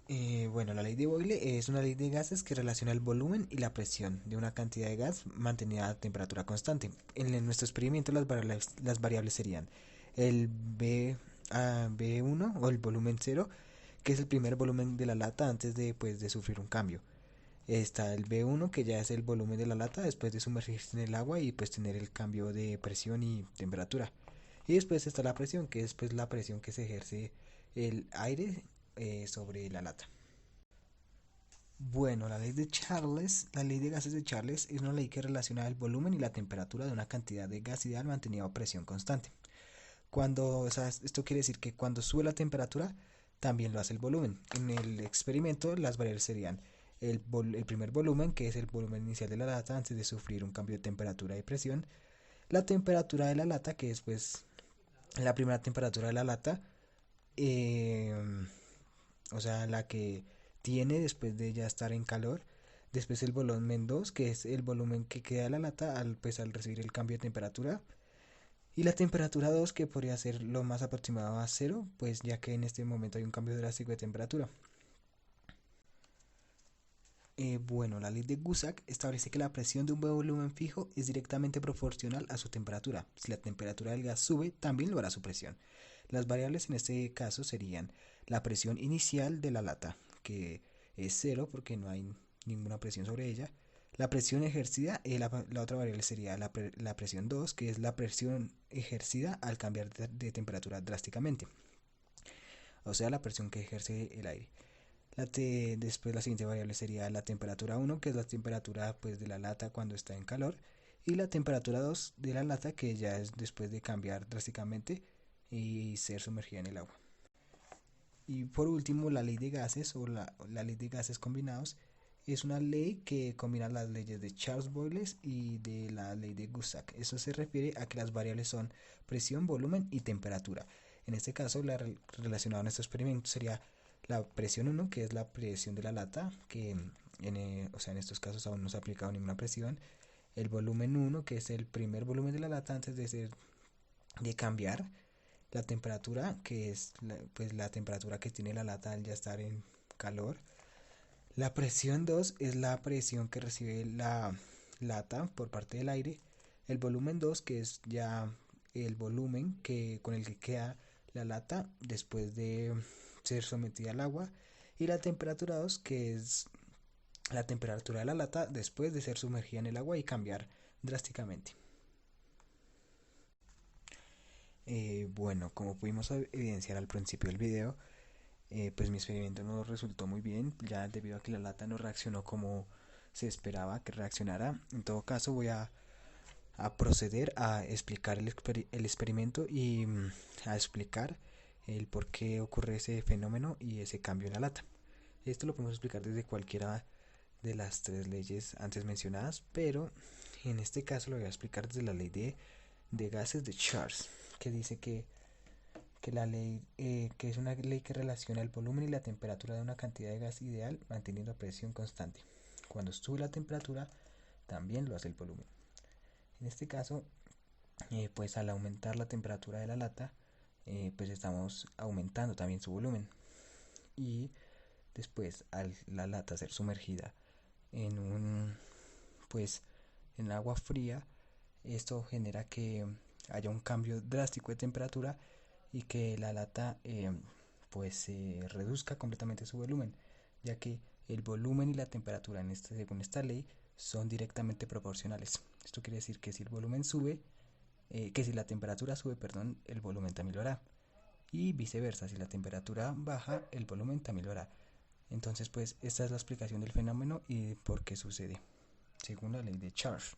Bueno, la ley de Boyle es una ley de gases que relaciona el volumen y la presión de una cantidad de gas mantenida a temperatura constante. En nuestro experimento las variables serían el B1 o el volumen cero, que es el primer volumen de la lata antes de, pues, de sufrir un cambio. Está el B1, que ya es el volumen de la lata después de sumergirse en el agua y pues tener el cambio de presión y temperatura. Y después está la presión, que es pues la presión que se ejerce el aire sobre la lata. Bueno, la ley de gases de Charles es una ley que relaciona el volumen y la temperatura de una cantidad de gas ideal mantenida a presión constante. O sea, esto quiere decir que cuando sube la temperatura, también lo hace el volumen. En el experimento, las variables serían el primer volumen, que es el volumen inicial de la lata antes de sufrir un cambio de temperatura y presión. La temperatura de la lata, que es pues la primera temperatura de la lata, eh, o sea, la que tiene después de ya estar en calor. Después el volumen 2, que es el volumen que queda la lata al recibir el cambio de temperatura. Y la temperatura 2, que podría ser lo más aproximado a cero, pues ya que en este momento hay un cambio drástico de temperatura. Bueno, la ley de Gusack establece que la presión de un volumen fijo es directamente proporcional a su temperatura. Si la temperatura del gas sube, también lo hará su presión. Las variables en este caso serían la presión inicial de la lata, que es cero porque no hay ninguna presión sobre ella. La presión ejercida, la otra variable sería la presión 2, que es la presión ejercida al cambiar temperatura drásticamente. O sea, la presión que ejerce el aire. Después la siguiente variable sería la temperatura 1, que es la temperatura pues, de la lata cuando está en calor, y la temperatura 2 de la lata, que ya es después de cambiar drásticamente y ser sumergida en el agua. Y por último, la ley de gases o la ley de gases combinados es una ley que combina las leyes de Charles Boyle y de la ley de Gusack. Eso se refiere a que las variables son presión, volumen y temperatura. En este caso, relacionado a nuestro experimento sería la presión 1, que es la presión de la lata, que o sea, en estos casos aún no se ha aplicado ninguna presión. El volumen 1, que es el primer volumen de la lata antes de cambiar. La temperatura, que es pues la temperatura que tiene la lata al ya estar en calor. La presión 2 es la presión que recibe la lata por parte del aire. El volumen 2, que es ya el volumen con el que queda la lata después de ser sometida al agua. Y la temperatura 2, que es la temperatura de la lata después de ser sumergida en el agua y cambiar drásticamente. Bueno, como pudimos evidenciar al principio del video, pues mi experimento no resultó muy bien, ya debido a que la lata no reaccionó como se esperaba que reaccionara. En todo caso, voy a proceder a explicar el experimento y a explicar el por qué ocurre ese fenómeno y ese cambio en la lata. Esto lo podemos explicar desde cualquiera de las tres leyes antes mencionadas, pero en este caso lo voy a explicar desde la ley de gases de Charles, que dice que la ley, que es una ley que relaciona el volumen y la temperatura de una cantidad de gas ideal manteniendo a presión constante. Cuando sube la temperatura, también lo hace el volumen. En este caso, pues al aumentar la temperatura de la lata, pues estamos aumentando también su volumen. Y después, al la lata ser sumergida en pues, en agua fría, esto genera que haya un cambio drástico de temperatura y que la lata pues reduzca completamente su volumen, ya que el volumen y la temperatura según esta ley son directamente proporcionales. Esto quiere decir que si el volumen sube, que si la temperatura sube, perdón, el volumen también lo hará. Y viceversa, si la temperatura baja, el volumen también lo hará. Entonces, pues esta es la explicación del fenómeno y por qué sucede, según la ley de Charles.